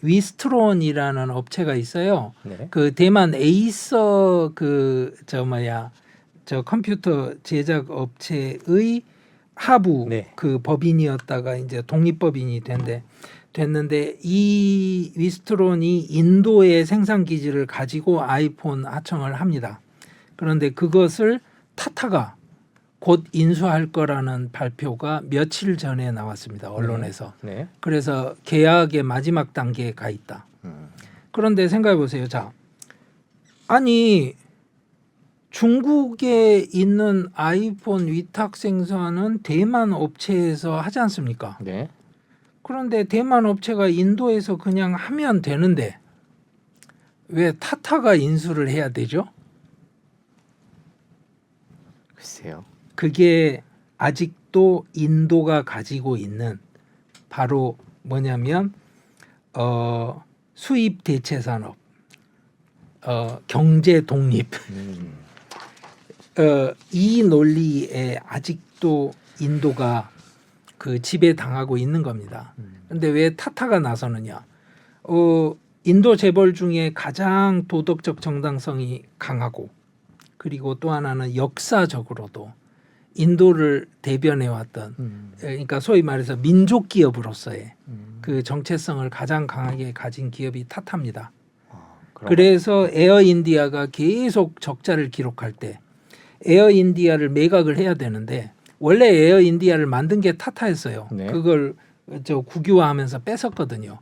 위스트론이라는 업체가 있어요. 네. 그 대만 에이서 저 컴퓨터 제작 업체의 하부 네. 그 법인이었다가 이제 독립법인이 됐는데 이 위스트론이 인도의 생산 기지를 가지고 아이폰 하청을 합니다. 그런데 그것을 타타가 곧 인수할 거라는 발표가 며칠 전에 나왔습니다. 언론에서. 네. 그래서 계약의 마지막 단계에 가 있다. 그런데 생각해 보세요. 자, 아니 중국에 있는 아이폰 위탁 생산은 대만 업체에서 하지 않습니까? 네. 그런데 대만 업체가 인도에서 그냥 하면 되는데 왜 타타가 인수를 해야 되죠? 글쎄요. 그게 아직도 인도가 가지고 있는 바로 뭐냐면 수입 대체 산업, 경제 독립 이 논리에 아직도 인도가 그 지배 당하고 있는 겁니다. 그런데 왜 타타가 나서느냐? 인도 재벌 중에 가장 도덕적 정당성이 강하고 그리고 또 하나는 역사적으로도 인도를 대변해 왔던 그러니까 소위 말해서 민족 기업으로서의 그 정체성을 가장 강하게 가진 기업이 타타입니다. 그래서 에어인디아가 계속 적자를 기록할 때 에어인디아를 매각을 해야 되는데 원래 에어인디아를 만든 게 타타였어요. 네. 그걸 국유화하면서 뺏었거든요.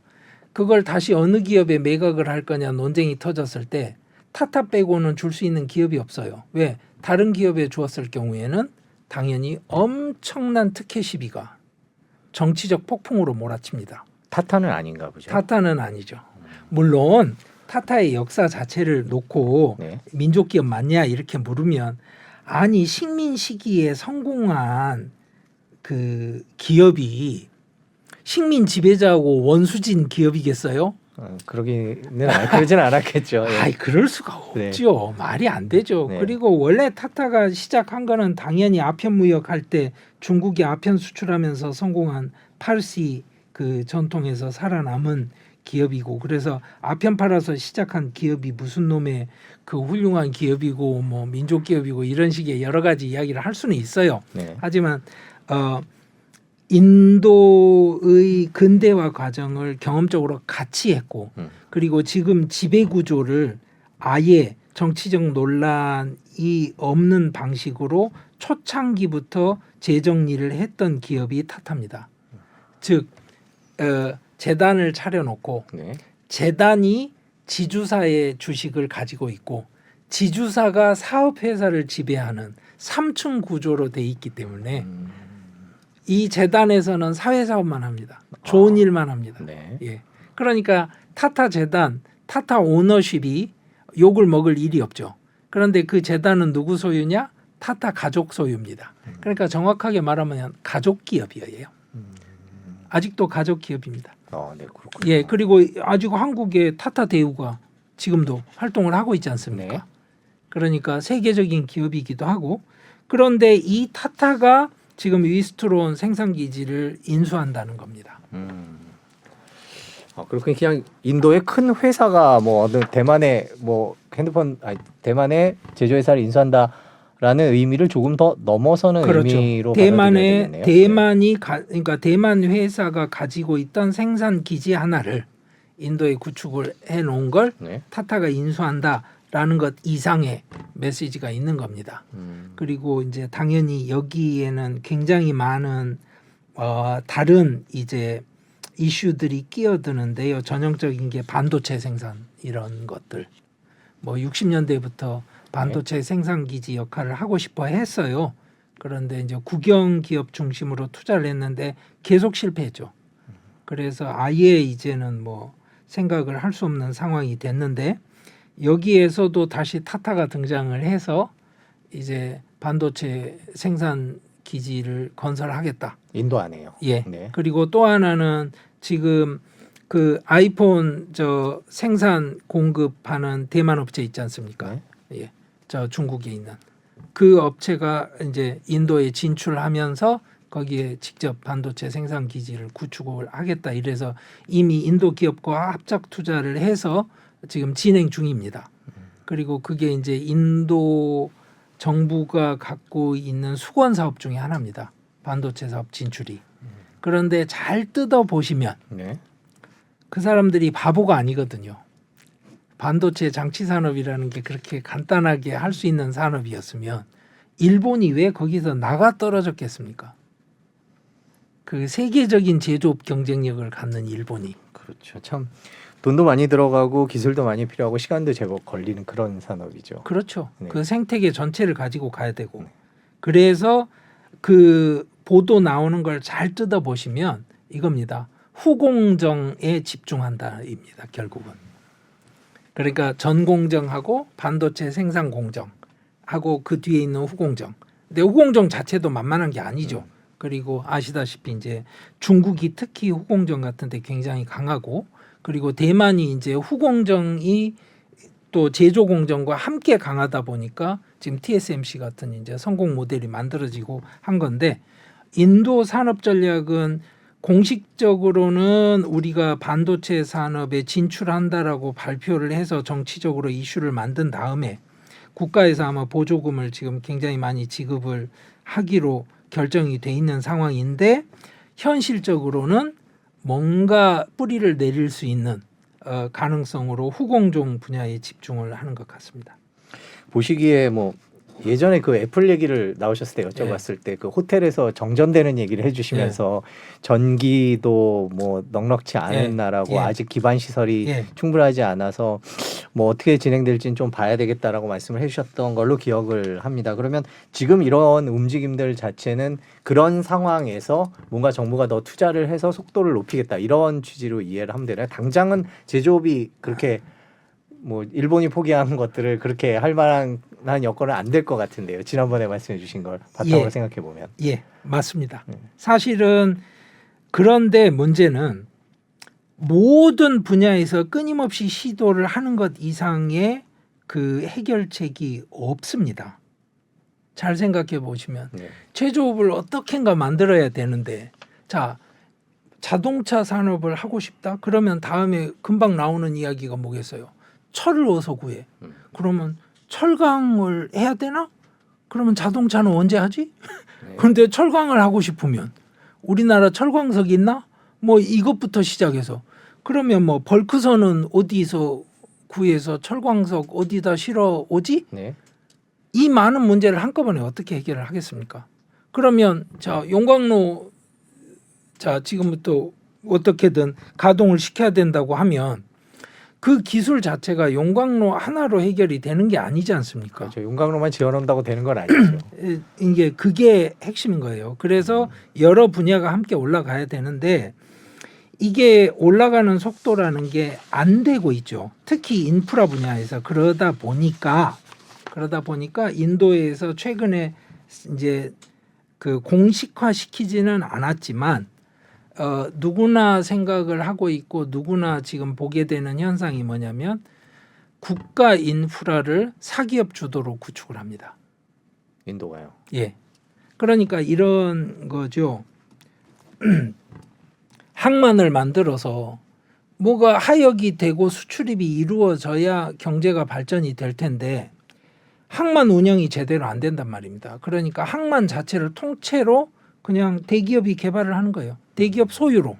그걸 다시 어느 기업에 매각을 할 거냐 논쟁이 터졌을 때 타타 빼고는 줄 수 있는 기업이 없어요. 왜? 다른 기업에 주었을 경우에는 당연히 엄청난 특혜 시비가 정치적 폭풍으로 몰아칩니다. 타타는 아닌가 보죠. 타타는 아니죠. 물론 타타의 역사 자체를 놓고 네. 민족 기업 맞냐 이렇게 물으면 아니 식민 시기에 성공한 그 기업이 식민 지배자하고 원수진 기업이겠어요? 그러지는 않았겠죠. 예. 아이 그럴 수가 없죠. 네. 말이 안 되죠. 네. 그리고 원래 타타가 시작한 거는 당연히 아편 무역할 때 중국이 아편 수출하면서 성공한 파르시 그 전통에서 살아남은 기업이고 그래서 아편 팔아서 시작한 기업이 무슨 놈의 그 훌륭한 기업이고 뭐 민족 기업이고 이런 식의 여러 가지 이야기를 할 수는 있어요. 네. 하지만 인도의 근대화 과정을 경험적으로 같이 했고 그리고 지금 지배 구조를 아예 정치적 논란이 없는 방식으로 초창기부터 재정리를 했던 기업이 타타입니다. 즉 재단을 차려놓고 네. 재단이 지주사의 주식을 가지고 있고 지주사가 사업회사를 지배하는 3층 구조로 돼 있기 때문에 이 재단에서는 사회사업만 합니다. 좋은 일만 합니다. 네. 예. 그러니까 타타 재단, 타타 오너십이 욕을 먹을 일이 없죠. 그런데 그 재단은 누구 소유냐? 타타 가족 소유입니다. 그러니까 정확하게 말하면 가족 기업이에요. 아직도 가족 기업입니다. 네, 그렇군요. 예, 그리고 아직 한국의 타타 대우가 지금도 활동을 하고 있지 않습니까? 네. 그러니까 세계적인 기업이기도 하고 그런데 이 타타가 지금 위스트론 생산 기지를 인수한다는 겁니다. 그렇군요. 그냥 인도의 큰 회사가 뭐 어느 대만의 뭐 대만의 제조회사를 인수한다라는 의미를 조금 더 넘어서는 그렇죠. 의미로 받아들여야 되겠네요. 그러니까 대만 회사가 가지고 있던 생산 기지 하나를 인도에 구축을 해놓은 걸 네. 타타가 인수한다라는 것 이상의 메시지가 있는 겁니다. 그리고 이제 당연히 여기에는 굉장히 많은 다른 이제 이슈들이 끼어드는데요. 전형적인 게 반도체 생산 이런 것들. 뭐 60년대부터 반도체 생산 기지 역할을 하고 싶어 했어요. 그런데 이제 국영 기업 중심으로 투자를 했는데 계속 실패했죠. 그래서 아예 이제는 뭐 생각을 할 수 없는 상황이 됐는데 여기에서도 다시 타타가 등장을 해서 이제 반도체 생산 기지를 건설하겠다. 인도 안에요. 예. 네. 그리고 또 하나는 지금 그 아이폰 생산 공급하는 대만 업체 있지 않습니까? 네. 예. 저 중국에 있는 그 업체가 이제 인도에 진출하면서 거기에 직접 반도체 생산 기지를 구축을 하겠다. 이래서 이미 인도 기업과 합작 투자를 해서 지금 진행 중입니다. 그리고 그게 이제 인도 정부가 갖고 있는 수건 사업 중에 하나입니다. 반도체 사업 진출이. 그런데 잘 뜯어 보시면 네. 그 사람들이 바보가 아니거든요. 반도체 장치 산업이라는 게 그렇게 간단하게 할 수 있는 산업이었으면 일본이 왜 거기서 나가 떨어졌겠습니까? 그 세계적인 제조업 경쟁력을 갖는 일본이. 그렇죠. 참 돈도 많이 들어가고 기술도 많이 필요하고 시간도 제법 걸리는 그런 산업이죠. 그렇죠. 네. 그 생태계 전체를 가지고 가야 되고. 그래서 그 보도 나오는 걸 잘 뜯어 보시면 이겁니다. 후공정에 집중한다입니다. 결국은. 그러니까 전공정하고 반도체 생산 공정하고 그 뒤에 있는 후공정. 근데 후공정 자체도 만만한 게 아니죠. 그리고 아시다시피 이제 중국이 특히 후공정 같은 데 굉장히 강하고 그리고 대만이 이제 후공정이 또 제조 공정과 함께 강하다 보니까 지금 TSMC 같은 이제 성공 모델이 만들어지고 한 건데 인도 산업 전략은 공식적으로는 우리가 반도체 산업에 진출한다라고 발표를 해서 정치적으로 이슈를 만든 다음에 국가에서 아마 보조금을 지금 굉장히 많이 지급을 하기로 결정이 돼 있는 상황인데 현실적으로는 뭔가 뿌리를 내릴 수 있는 가능성으로 후공정 분야에 집중을 하는 것 같습니다. 보시기에 뭐 예전에 그 애플 얘기를 나오셨을 때 여쭤봤을 때 그 호텔에서 정전되는 얘기를 해주시면서 전기도 뭐 넉넉치 않은 나라고 아직 기반 시설이 충분하지 않아서 뭐 어떻게 진행될지는 좀 봐야 되겠다라고 말씀을 해주셨던 걸로 기억을 합니다. 그러면 지금 이런 움직임들 자체는 그런 상황에서 뭔가 정부가 더 투자를 해서 속도를 높이겠다 이런 취지로 이해를 하면 되나요? 당장은 제조업이 그렇게 뭐 일본이 포기한 것들을 그렇게 할 만한 여건은 안 될 것 같은데요. 지난번에 말씀해 주신 걸 바탕으로 생각해 보면. 예, 맞습니다. 사실은 그런데 문제는 모든 분야에서 끊임없이 시도를 하는 것 이상의 그 해결책이 없습니다. 잘 생각해 보시면 제조업을 어떻게인가 만들어야 되는데 자 자동차 산업을 하고 싶다? 그러면 다음에 금방 나오는 이야기가 뭐겠어요? 철을 어디서 구해? 그러면 철강을 해야 되나? 그러면 자동차는 언제 하지? 그런데 철강을 하고 싶으면 우리나라 철광석 있나? 뭐 이것부터 시작해서 그러면 뭐 벌크선은 어디서 구해서 철광석 어디다 실어 오지? 이 많은 문제를 한꺼번에 어떻게 해결을 하겠습니까? 그러면 자 용광로 자 지금부터 어떻게든 가동을 시켜야 된다고 하면 그 기술 자체가 용광로 하나로 해결이 되는 게 아니지 않습니까? 그렇죠. 용광로만 지어놓는다고 되는 건 아니죠. 이게 그게 핵심인 거예요. 그래서 여러 분야가 함께 올라가야 되는데 이게 올라가는 속도라는 게 안 되고 있죠. 특히 인프라 분야에서 그러다 보니까 인도에서 최근에 이제 그 공식화 시키지는 않았지만 누구나 생각을 하고 있고 누구나 지금 보게 되는 현상이 뭐냐면 국가 인프라를 사기업 주도로 구축을 합니다. 인도가요. 예. 그러니까 이런 거죠. 항만을 만들어서 뭐가 하역이 되고 수출입이 이루어져야 경제가 발전이 될 텐데 항만 운영이 제대로 안 된단 말입니다. 그러니까 항만 자체를 통째로 그냥 대기업이 개발을 하는 거예요. 대기업 소유로.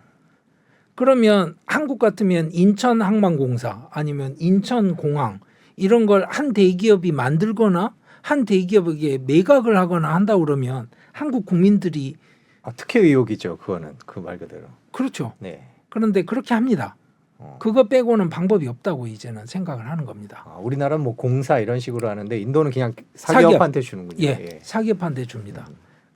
그러면 한국 같으면 인천항만공사 아니면 인천공항 이런 걸 한 대기업이 만들거나 한 대기업에게 매각을 하거나 한다 그러면 한국 국민들이 특혜 의혹이죠. 그거는 그 말 그대로. 그렇죠. 네. 그런데 그렇게 합니다. 그거 빼고는 방법이 없다고 이제는 생각을 하는 겁니다. 우리나라는 뭐 공사 이런 식으로 하는데 인도는 그냥 사기업한테 주는군요. 예, 사기업한테 줍니다.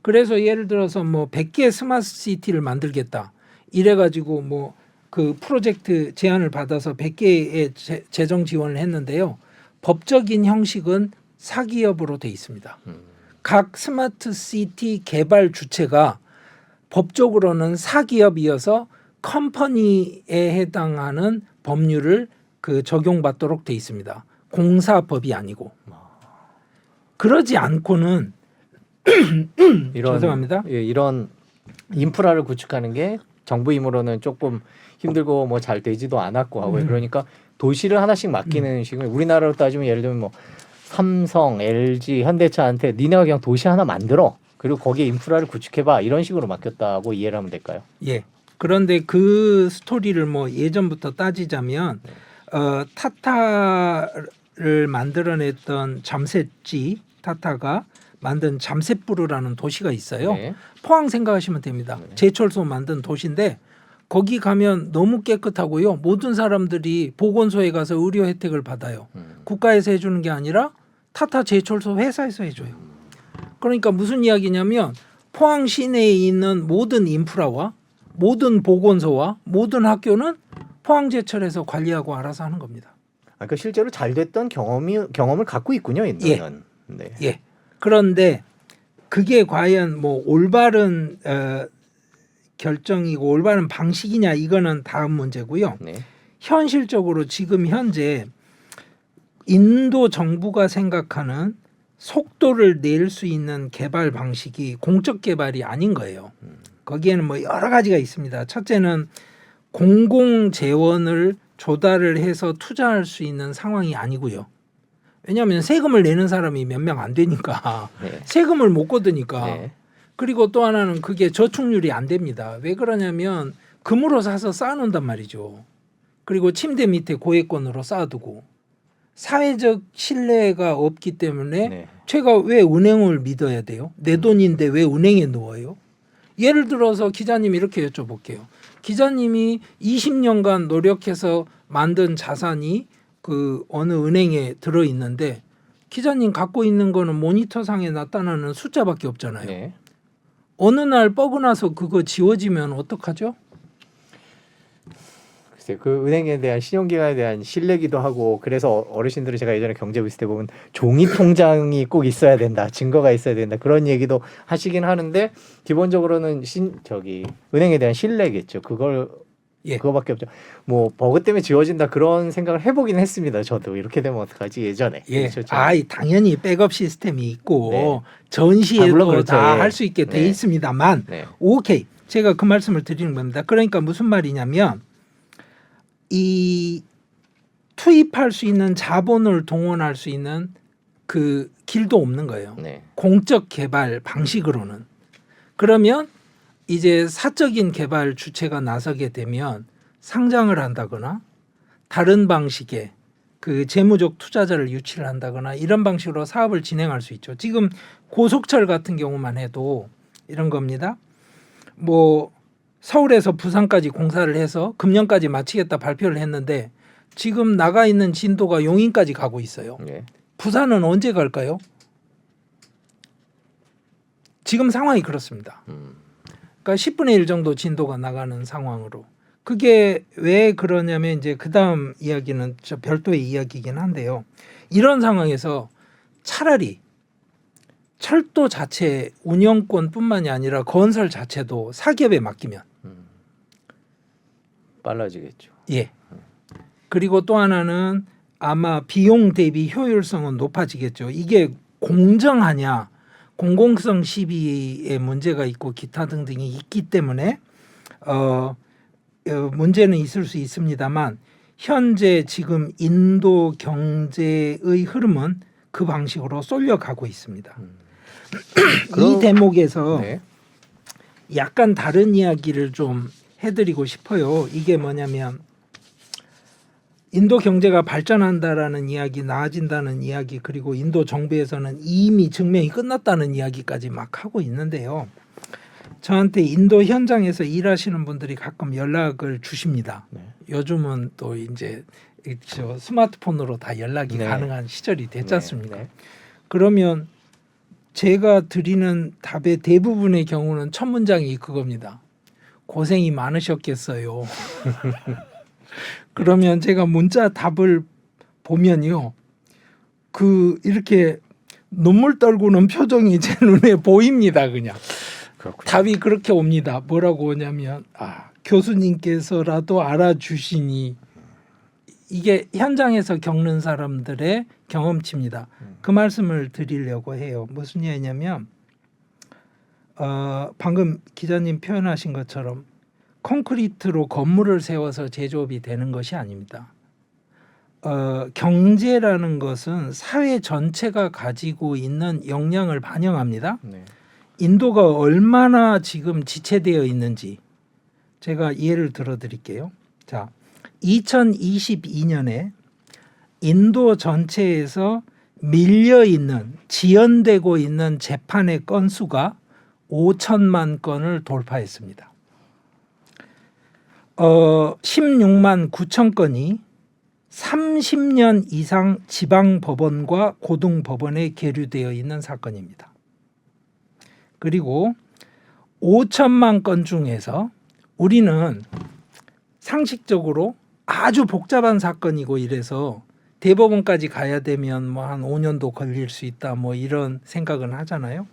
그래서 예를 들어서 뭐 100개 스마트 시티를 만들겠다. 이래가지고 뭐 그 프로젝트 제안을 받아서 100개의 재정 지원을 했는데요. 법적인 형식은 사기업으로 돼 있습니다. 각 스마트 시티 개발 주체가 법적으로는 사기업이어서 컴퍼니에 해당하는 법률을 그 적용받도록 돼 있습니다. 공사법이 아니고. 그러지 않고는 죄송합니다. 이런 인프라를 구축하는 게 정부 힘으로는 조금 힘들고 뭐 잘 되지도 않았고 하고 그러니까 도시를 하나씩 맡기는 식으로 우리나라로 따지면 예를 들면 뭐 삼성, LG, 현대차한테 니네가 그냥 도시 하나 만들어. 그리고 거기에 인프라를 구축해봐. 이런 식으로 맡겼다고 이해를 하면 될까요? 예. 그런데 그 스토리를 뭐 예전부터 따지자면 타타를 만들어냈던 잠셋지 타타가 만든 잠셋부르라는 도시가 있어요. 네. 포항 생각하시면 됩니다. 제철소 만든 도시인데 거기 가면 너무 깨끗하고요. 모든 사람들이 보건소에 가서 의료 혜택을 받아요. 국가에서 해주는 게 아니라 타타 제철소 회사에서 해줘요. 그러니까 무슨 이야기냐면 포항 시내에 있는 모든 인프라와 모든 보건소와 모든 학교는 포항제철에서 관리하고 알아서 하는 겁니다. 그러니까 실제로 잘 됐던 경험을 갖고 있군요. 인도는. 네. 예. 그런데 그게 과연 뭐 올바른 결정이고 올바른 방식이냐 이거는 다음 문제고요. 네. 현실적으로 지금 현재 인도 정부가 생각하는 속도를 낼 수 있는 개발 방식이 공적 개발이 아닌 거예요. 거기에는 뭐 여러 가지가 있습니다. 첫째는 공공 재원을 조달을 해서 투자할 수 있는 상황이 아니고요. 왜냐하면 세금을 내는 사람이 몇 명 안 되니까 네. 세금을 못 걷으니까. 네. 그리고 또 하나는 그게 저축률이 안 됩니다. 왜 그러냐면 금으로 사서 쌓아놓는단 말이죠. 그리고 침대 밑에 고액권으로 쌓아두고 사회적 신뢰가 없기 때문에 네. 제가 왜 은행을 믿어야 돼요? 내 돈인데 왜 은행에 넣어요? 예를 들어서 기자님 이렇게 여쭤볼게요. 기자님이 20년간 노력해서 만든 자산이 그 어느 은행에 들어 있는데 기자님 갖고 있는 거는 모니터상에 나타나는 숫자밖에 없잖아요. 네. 어느 날 뻐근나서 그거 지워지면 어떡하죠? 글쎄 그 은행에 대한 신용기관에 대한 신뢰기도 하고 그래서 어르신들이 제가 예전에 경제부 있을 때 보면 종이 통장이 꼭 있어야 된다, 증거가 있어야 된다 그런 얘기도 하시긴 하는데 기본적으로는 은행에 대한 신뢰겠죠. 그거밖에 없죠. 뭐 버그 때문에 지워진다 그런 생각을 해보긴 했습니다. 저도 이렇게 되면 어떡하지 예전에. 예, 그렇죠. 당연히 백업 시스템이 있고 네. 물론 전시에도 그렇죠. 다 할 수 있게 돼 네. 있습니다만, 네. 오케이, 제가 그 말씀을 드리는 겁니다. 그러니까 무슨 말이냐면 이 투입할 수 있는 자본을 동원할 수 있는 그 길도 없는 거예요. 네. 공적 개발 방식으로는. 그러면 이제 사적인 개발 주체가 나서게 되면 상장을 한다거나 다른 방식의 그 재무적 투자자를 유치를 한다거나 이런 방식으로 사업을 진행할 수 있죠. 지금 고속철 같은 경우만 해도 이런 겁니다. 뭐 서울에서 부산까지 공사를 해서 금년까지 마치겠다 발표를 했는데 지금 나가 있는 진도가 용인까지 가고 있어요. 네. 부산은 언제 갈까요? 지금 상황이 그렇습니다. 그러니까 10분의 1 정도 진도가 나가는 상황으로. 그게 왜 그러냐면 이제 그다음 이야기는 저 별도의 이야기이긴 한데요. 이런 상황에서 차라리 철도 자체 운영권뿐만이 아니라 건설 자체도 사기업에 맡기면 빨라지겠죠. 예. 그리고 또 하나는 아마 비용 대비 효율성은 높아지겠죠. 이게 공정하냐, 공공성 시비에 문제가 있고 기타 등등이 있기 때문에 문제는 있을 수 있습니다만 현재 지금 인도 경제의 흐름은 그 방식으로 쏠려가고 있습니다. 이 대목에서 네. 약간 다른 이야기를 좀 해드리고 싶어요. 이게 뭐냐면 인도 경제가 발전한다라는 이야기, 나아진다는 이야기, 그리고 인도 정부에서는 이미 증명이 끝났다는 이야기까지 막 하고 있는데요. 저한테 인도 현장에서 일하시는 분들이 가끔 연락을 주십니다. 네. 요즘은 또 이제 저 스마트폰으로 다 연락이 네. 가능한 시절이 됐지 네. 않습니까? 네. 그러면 제가 드리는 답의 대부분의 경우는 첫 문장이 그겁니다. 고생이 많으셨겠어요. 그러면 제가 문자 답을 보면요, 이렇게 눈물 떨구는 표정이 제 눈에 보입니다. 그냥 그렇군요. 답이 그렇게 옵니다. 뭐라고 오냐면 교수님께서라도 알아주시니, 이게 현장에서 겪는 사람들의 경험치입니다. 그 말씀을 드리려고 해요. 무슨 얘기냐면 방금 기자님 표현하신 것처럼 콘크리트로 건물을 세워서 제조업이 되는 것이 아닙니다. 경제라는 것은 사회 전체가 가지고 있는 역량을 반영합니다. 네. 인도가 얼마나 지금 지체되어 있는지 제가 예를 들어 드릴게요. 자, 2022년에 인도 전체에서 밀려 있는 지연되고 있는 재판의 건수가 5천만 건을 돌파했습니다. 16만 9천 건이 30년 이상 지방 법원과 고등 법원에 계류되어 있는 사건입니다. 그리고 5천만 건 중에서 우리는 상식적으로 아주 복잡한 사건이고 이래서 대법원까지 가야 되면 뭐 한 5년도 걸릴 수 있다 뭐 이런 생각은 하잖아요.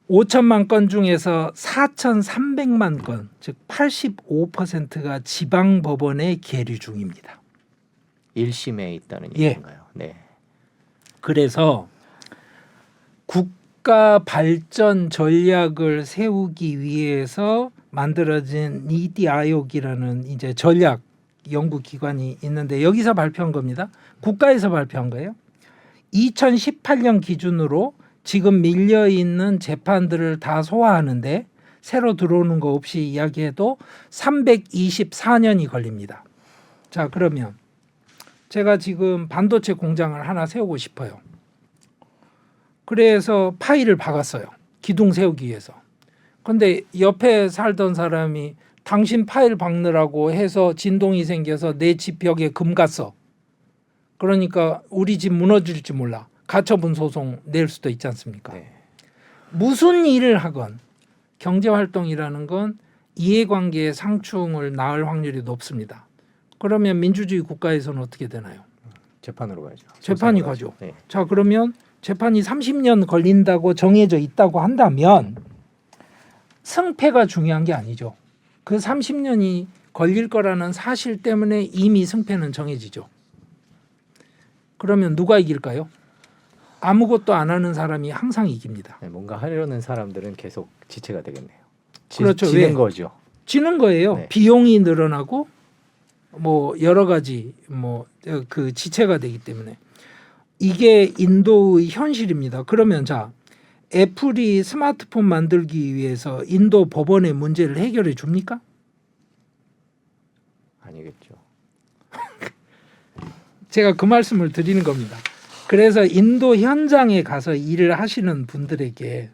5천만 건 중에서 4,300만 건, 즉 85%가 지방 법원에 계류 중입니다. 1심에 있다는 예. 얘기인가요? 네. 그래서 국가 발전 전략을 세우기 위해서 만들어진 니티 아욕이라는 이제 전략 연구 기관이 있는데 여기서 발표한 겁니다. 국가에서 발표한 거예요. 2018년 기준으로 지금 밀려 있는 재판들을 다 소화하는데 새로 들어오는 거 없이 이야기해도 324년이 걸립니다. 자, 그러면 제가 지금 반도체 공장을 하나 세우고 싶어요. 그래서 파일을 박았어요. 기둥 세우기 위해서. 근데 옆에 살던 사람이 당신 파일 박느라고 해서 진동이 생겨서 내 집 벽에 금 갔어. 그러니까 우리 집 무너질지 몰라. 가처분 소송 낼 수도 있지 않습니까? 네. 무슨 일을 하건 경제활동이라는 건 이해관계의 상충을 낳을 확률이 높습니다. 그러면 민주주의 국가에서는 어떻게 되나요? 재판으로 가죠. 재판이 소송으로 가죠. 네. 자, 그러면 재판이 30년 걸린다고 정해져 있다고 한다면 승패가 중요한 게 아니죠. 그 30년이 걸릴 거라는 사실 때문에 이미 승패는 정해지죠. 그러면 누가 이길까요? 아무것도 안 하는 사람이 항상 이깁니다. 네, 뭔가 하려는 사람들은 계속 지체가 되겠네요. 그렇죠. 지는 왜? 거죠. 지는 거예요. 네. 비용이 늘어나고 뭐 여러 가지 뭐 그 지체가 되기 때문에 이게 인도의 현실입니다. 그러면 자, 애플이 스마트폰 만들기 위해서 인도 법원의 문제를 해결해 줍니까? 아니겠죠. 제가 그 말씀을 드리는 겁니다. 그래서 인도 현장에 가서 일을 하시는 분들에게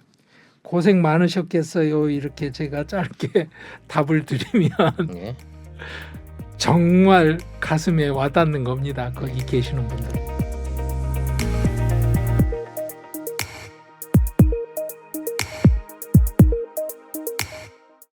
고생 많으셨겠어요. 이렇게 제가 짧게 답을 드리면 네. 정말 가슴에 와닿는 겁니다. 거기 계시는 분들.